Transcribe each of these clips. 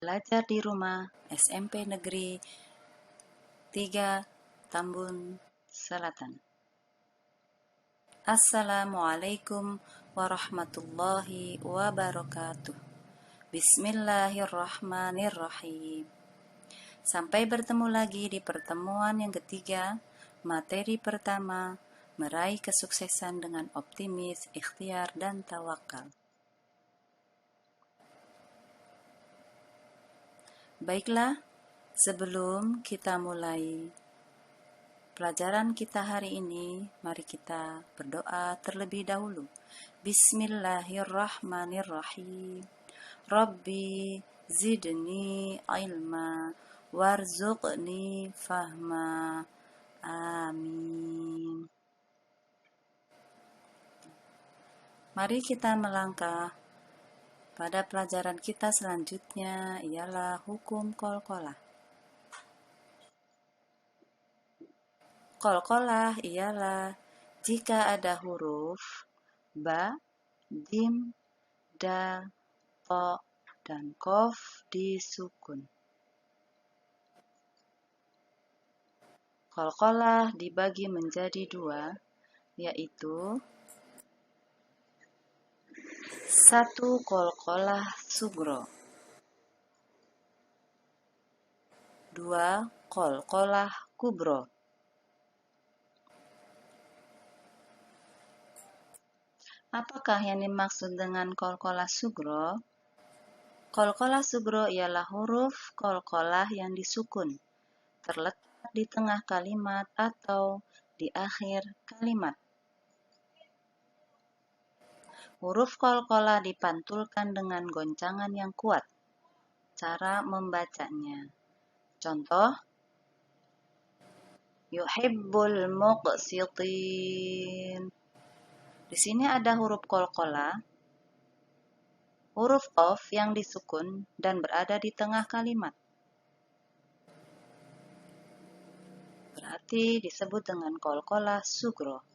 Belajar di rumah SMP Negeri 3 Tambun Selatan. Assalamualaikum warahmatullahi wabarakatuh. Bismillahirrahmanirrahim. Sampai bertemu lagi di pertemuan yang ketiga, materi pertama, meraih kesuksesan dengan optimis, ikhtiar, dan tawakal. Baiklah, sebelum kita mulai pelajaran kita hari ini, mari kita berdoa terlebih dahulu. Bismillahirrahmanirrahim. Rabbi zidni ilma warzuqni fahma. Amin. Mari kita melangkah pada pelajaran kita selanjutnya, ialah hukum qalqalah. Qalqalah ialah jika ada huruf ba, jim, dal, to, dan qaf disukun. Qalqalah dibagi menjadi dua, yaitu satu qalqalah sugro, dua qalqalah kubro. Apakah yang dimaksud dengan qalqalah sugro? Qalqalah sugro ialah huruf qalqalah yang disukun, terletak di tengah kalimat atau di akhir kalimat. Huruf qalqalah dipantulkan dengan goncangan yang kuat. Cara membacanya. Contoh, yuhibbul muqsitin. Di sini ada huruf qalqalah, huruf qaf yang disukun dan berada di tengah kalimat. Berarti disebut dengan qalqalah sugro.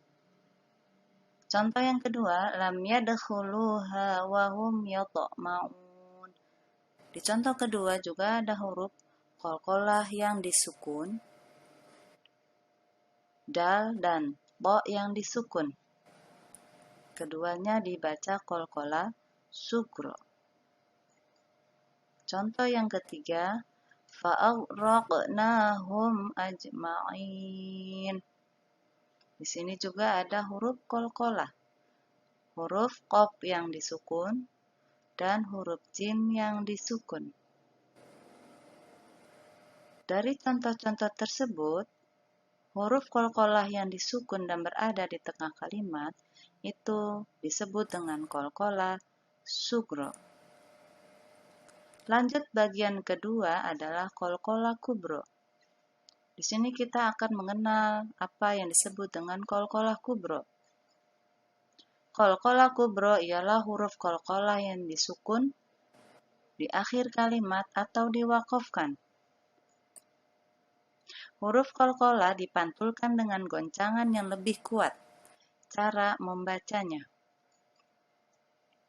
Contoh yang kedua, lam yadkhuluha wa hum yatma'un. Di contoh kedua juga ada huruf qalqalah yang disukun, dal dan bo yang disukun. Keduanya dibaca qalqalah sugro. Contoh yang ketiga, fa'aghraqnahum ajma'in. Di sini juga ada huruf qalqalah, huruf qaf yang disukun dan huruf jim yang disukun. Dari contoh-contoh tersebut, huruf qalqalah yang disukun dan berada di tengah kalimat itu disebut dengan qalqalah sugro. Lanjut bagian kedua adalah qalqalah kubro. Di sini kita akan mengenal apa yang disebut dengan qalqalah kubro. Qalqalah kubro ialah huruf qalqalah yang disukun di akhir kalimat atau diwaqafkan. Huruf qalqalah dipantulkan dengan goncangan yang lebih kuat. Cara membacanya.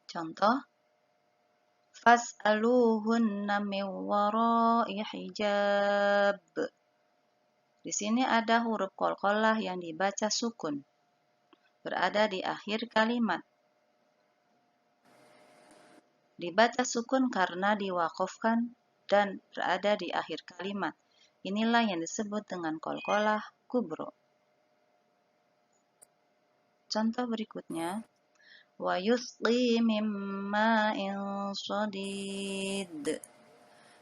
Contoh, fas'aluhunna min wara'i hijab. Di sini ada huruf qalqalah yang dibaca sukun, berada di akhir kalimat. Dibaca sukun karena diwaqafkan dan berada di akhir kalimat. Inilah yang disebut dengan qalqalah kubro. Contoh berikutnya, wa yusqi mimma shadid.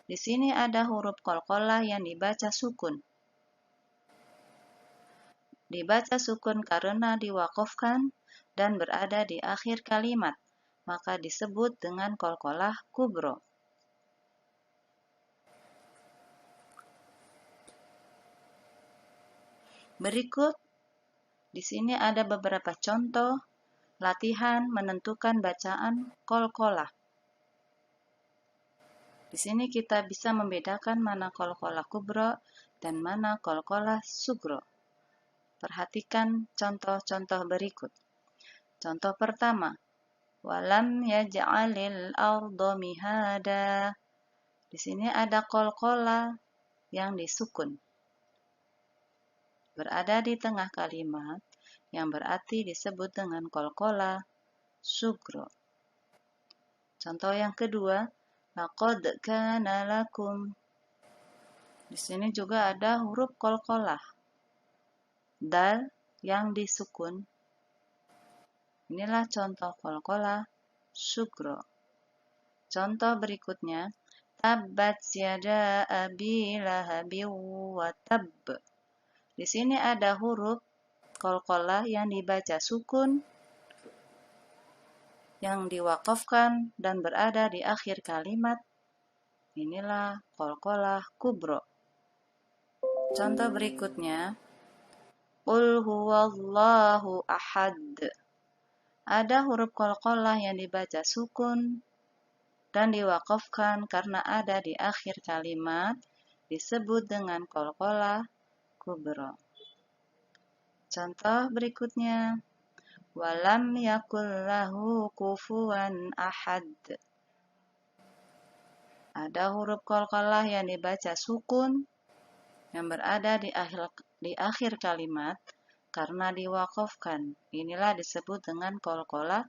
Di sini ada huruf qalqalah yang dibaca sukun. Dibaca sukun karena diwaqafkan dan berada di akhir kalimat, maka disebut dengan qalqalah kubro. Berikut, di sini ada beberapa contoh latihan menentukan bacaan qalqalah. Di sini kita bisa membedakan mana qalqalah kubro dan mana qalqalah sugro. Perhatikan contoh-contoh berikut. Contoh pertama, walam yaj'alil arda mihada. Di Di sini ada qalqalah yang disukun, berada di tengah kalimat yang berarti disebut dengan qalqalah sugro. Contoh yang kedua, laqad kana lakum. Di sini juga ada huruf qalqalah, dal yang disukun. Inilah contoh qalqalah sugro. Contoh berikutnya, tabbat yada abi lahabin wa tabb. Di sini ada huruf qalqalah yang dibaca sukun, yang diwaqafkan dan berada di akhir kalimat. Inilah qalqalah kubro. Contoh berikutnya, qul huwallahu ahad. Ada huruf qalqalah yang dibaca sukun dan diwaqafkan karena ada di akhir kalimat, disebut dengan qalqalah kubro. Contoh berikutnya, walam yakul lahu kufuwan ahad. Ada huruf qalqalah yang dibaca sukun yang berada di akhir kalimat karena diwaqafkan. Inilah disebut dengan qalqalah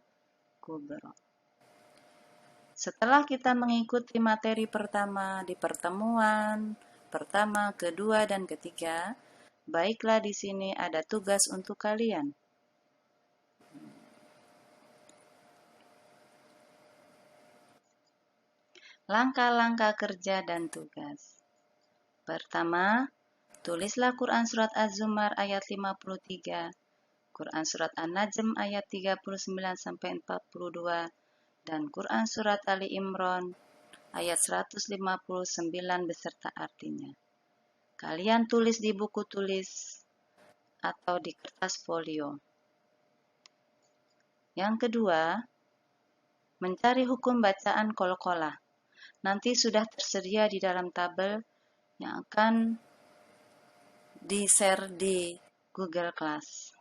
kubro. Setelah kita mengikuti materi pertama di pertemuan pertama, kedua, dan ketiga, baiklah di sini ada tugas untuk kalian. Langkah-langkah kerja dan tugas. Pertama, tulislah Quran Surat Az-Zumar ayat 53, Quran Surat An-Najm ayat 39-42, dan Quran Surat Ali Imran ayat 159 beserta artinya. Kalian tulis di buku tulis atau di kertas folio. Yang kedua, mencari hukum bacaan qalqalah. Nanti sudah tersedia di dalam tabel yang akan di-share di Google Class.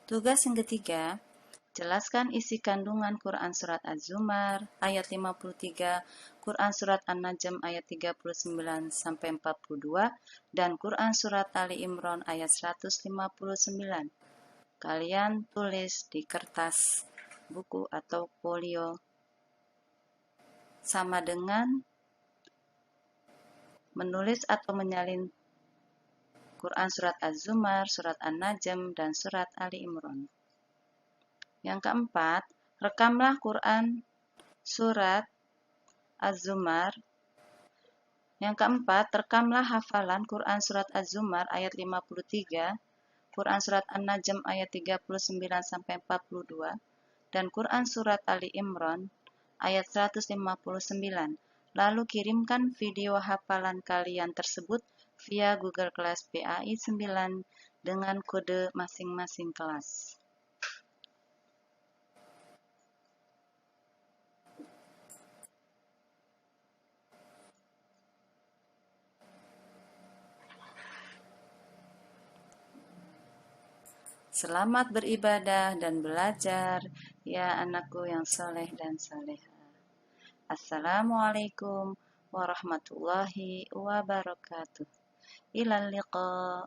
Tugas yang ketiga, jelaskan isi kandungan Quran Surat Az-Zumar ayat 53, Quran Surat An-Najm ayat 39-42, dan Quran Surat Ali Imran ayat 159. Kalian tulis di kertas buku atau folio, sama dengan menulis atau menyalin Quran Surat Az-Zumar, Surat An-Najm, dan Surat Ali Imran. Yang keempat, rekamlah Quran Surat Az-Zumar. Yang keempat, rekamlah hafalan Quran Surat Az-Zumar ayat 53, Quran Surat An-Najm ayat 39-42, dan Quran Surat Ali Imran ayat 159. Lalu kirimkan video hafalan kalian tersebut via Google Class PAI 9 dengan kode masing-masing kelas. Selamat beribadah dan belajar, ya anakku yang soleh dan soleha. Assalamualaikum warahmatullahi wabarakatuh. Ilal liqa.